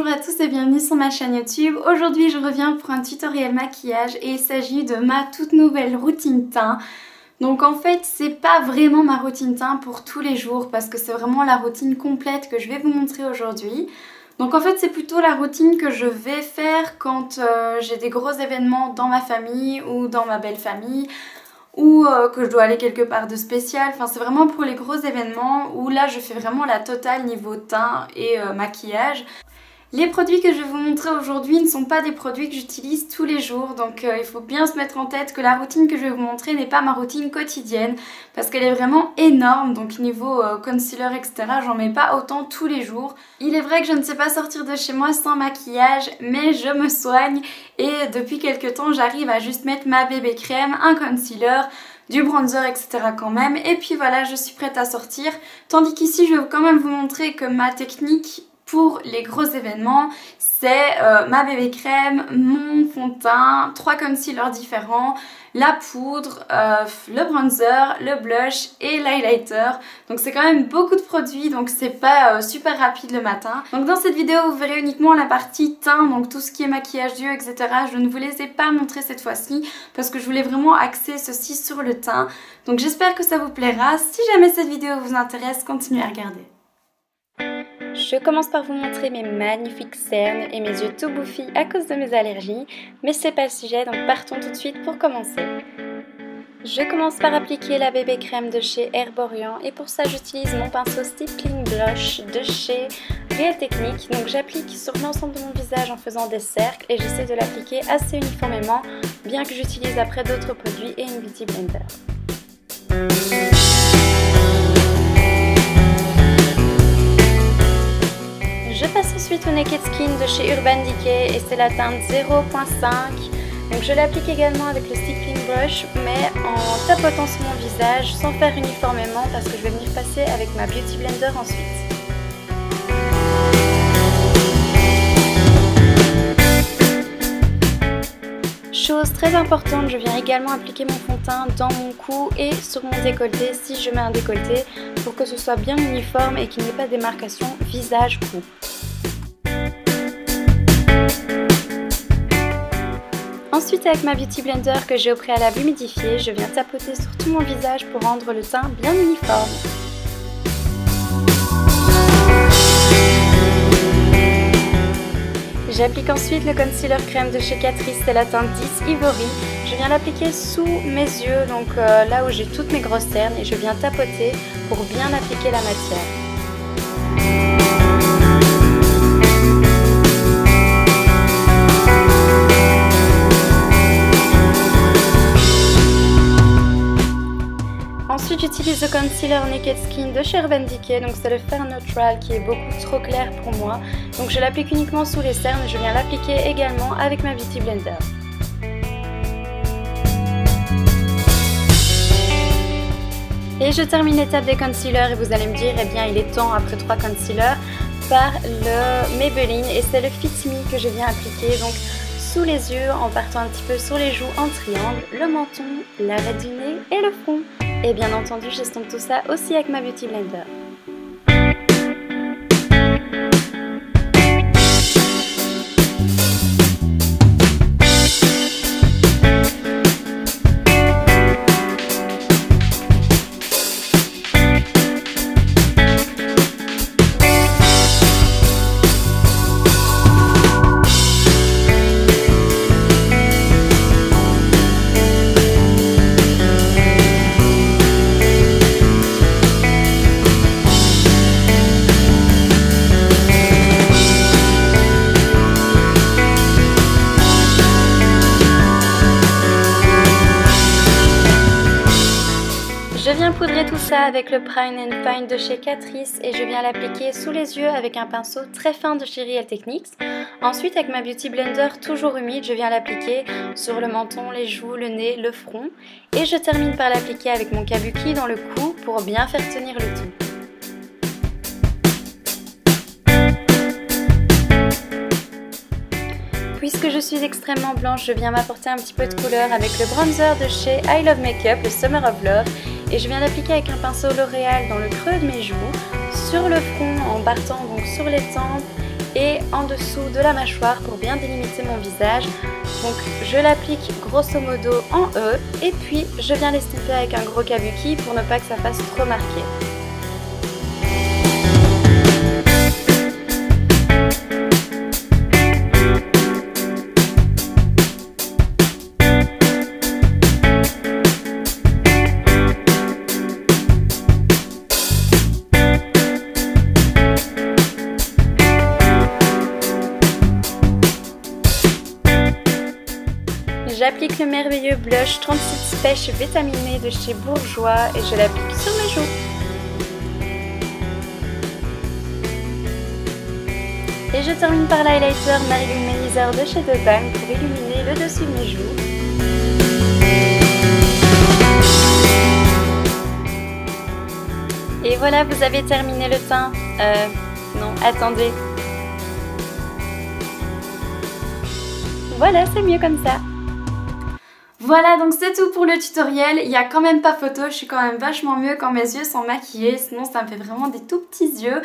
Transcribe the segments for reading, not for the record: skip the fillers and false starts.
Bonjour à tous et bienvenue sur ma chaîne YouTube. Aujourd'hui je reviens pour un tutoriel maquillage et il s'agit de ma toute nouvelle routine teint. Donc en fait c'est pas vraiment ma routine teint pour tous les jours parce que c'est vraiment la routine complète que je vais vous montrer aujourd'hui. Donc en fait c'est plutôt la routine que je vais faire quand j'ai des gros événements dans ma famille ou dans ma belle famille, ou que je dois aller quelque part de spécial. Enfin c'est vraiment pour les gros événements où là je fais vraiment la totale niveau teint et maquillage. Les produits que je vais vous montrer aujourd'hui ne sont pas des produits que j'utilise tous les jours, donc il faut bien se mettre en tête que la routine que je vais vous montrer n'est pas ma routine quotidienne parce qu'elle est vraiment énorme. Donc niveau concealer etc, j'en mets pas autant tous les jours. Il est vrai que je ne sais pas sortir de chez moi sans maquillage, mais je me soigne et depuis quelques temps j'arrive à juste mettre ma bébé crème, un concealer, du bronzer etc quand même, et puis voilà, je suis prête à sortir. Tandis qu'ici je vais quand même vous montrer que ma technique pour les gros événements, c'est ma bébé crème, mon fond de teint, 3 concealers différents, la poudre, le bronzer, le blush et l'highlighter. Donc c'est quand même beaucoup de produits, donc c'est pas super rapide le matin. Donc dans cette vidéo vous verrez uniquement la partie teint, donc tout ce qui est maquillage d'yeux etc. Je ne vous les ai pas montré cette fois-ci parce que je voulais vraiment axer ceci sur le teint. Donc j'espère que ça vous plaira. Si jamais cette vidéo vous intéresse, continuez à regarder. Je commence par vous montrer mes magnifiques cernes et mes yeux tout bouffis à cause de mes allergies, mais c'est pas le sujet, donc partons tout de suite pour commencer. Je commence par appliquer la bébé crème de chez Herborian et pour ça j'utilise mon pinceau Stippling Blush de chez Real Techniques. Donc j'applique sur l'ensemble de mon visage en faisant des cercles et j'essaie de l'appliquer assez uniformément, bien que j'utilise après d'autres produits et une Beauty Blender. Je passe ensuite au Naked Skin de chez Urban Decay et c'est la teinte 0.5. Donc je l'applique également avec le Stippling Brush mais en tapotant sur mon visage sans faire uniformément parce que je vais venir passer avec ma Beauty Blender ensuite. Chose très importante, je viens également appliquer mon fond de teint dans mon cou et sur mon décolleté si je mets un décolleté pour que ce soit bien uniforme et qu'il n'y ait pas de démarcation visage-cou. Ensuite avec ma Beauty Blender que j'ai au préalable humidifié, je viens tapoter sur tout mon visage pour rendre le teint bien uniforme. J'applique ensuite le concealer crème de chez Catrice, c'est la teinte 10 Ivory. Je viens l'appliquer sous mes yeux, donc là où j'ai toutes mes grosses cernes, et je viens tapoter pour bien appliquer la matière. Ensuite j'utilise le concealer Naked Skin de chez Urban Decay, donc c'est le Fair Neutral qui est beaucoup trop clair pour moi. Donc je l'applique uniquement sous les cernes et je viens l'appliquer également avec ma Beauty Blender. Et je termine l'étape des concealers et vous allez me dire, eh bien il est temps après 3 concealers, par le Maybelline et c'est le Fit Me que je viens appliquer donc sous les yeux en partant un petit peu sur les joues en triangle, le menton, l'arrêt du nez et le front. Et bien entendu, j'estompe tout ça aussi avec ma Beauty Blender. Je viens poudrer tout ça avec le Prime and Fine de chez Catrice et je viens l'appliquer sous les yeux avec un pinceau très fin de chez Real Techniques. Ensuite avec ma Beauty Blender toujours humide, je viens l'appliquer sur le menton, les joues, le nez, le front. Et je termine par l'appliquer avec mon kabuki dans le cou pour bien faire tenir le tout. Puisque je suis extrêmement blanche, je viens m'apporter un petit peu de couleur avec le bronzer de chez I Love Makeup, le Summer of Love. Et je viens l'appliquer avec un pinceau L'Oréal dans le creux de mes joues, sur le front en partant donc sur les tempes et en dessous de la mâchoire pour bien délimiter mon visage. Donc je l'applique grosso modo en E et puis je viens l'estomper avec un gros kabuki pour ne pas que ça fasse trop marqué. J'applique le merveilleux blush 36 Pêche vitaminé de chez Bourjois et je l'applique sur mes joues. Et je termine par l'highlighter Marilyn Manizer de chez The Balm pour illuminer le dessus de mes joues. Et voilà, vous avez terminé le teint. Non, attendez. Voilà, c'est mieux comme ça. Voilà, donc c'est tout pour le tutoriel. Il n'y a quand même pas photo, je suis quand même vachement mieux quand mes yeux sont maquillés, sinon ça me fait vraiment des tout petits yeux.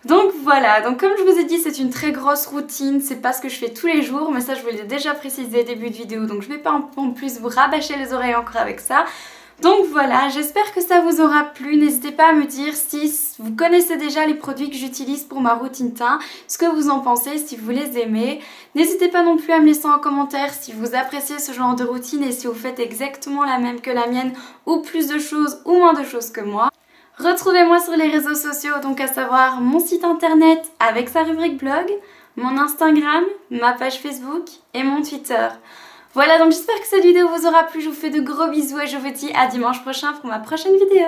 Donc voilà, donc comme je vous ai dit, c'est une très grosse routine, c'est pas ce que je fais tous les jours, mais ça je vous l'ai déjà précisé au début de vidéo, donc je vais pas en plus vous rabâcher les oreilles encore avec ça. Donc voilà, j'espère que ça vous aura plu. N'hésitez pas à me dire si vous connaissez déjà les produits que j'utilise pour ma routine teint, ce que vous en pensez, si vous les aimez. N'hésitez pas non plus à me laisser en commentaire si vous appréciez ce genre de routine et si vous faites exactement la même que la mienne ou plus de choses ou moins de choses que moi. Retrouvez-moi sur les réseaux sociaux, donc à savoir mon site internet avec sa rubrique blog, mon Instagram, ma page Facebook et mon Twitter. Voilà, donc j'espère que cette vidéo vous aura plu, je vous fais de gros bisous et je vous dis à dimanche prochain pour ma prochaine vidéo.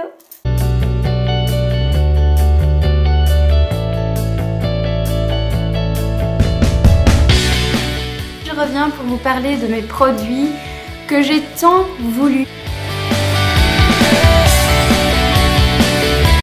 Je reviens pour vous parler de mes produits que j'ai tant voulu.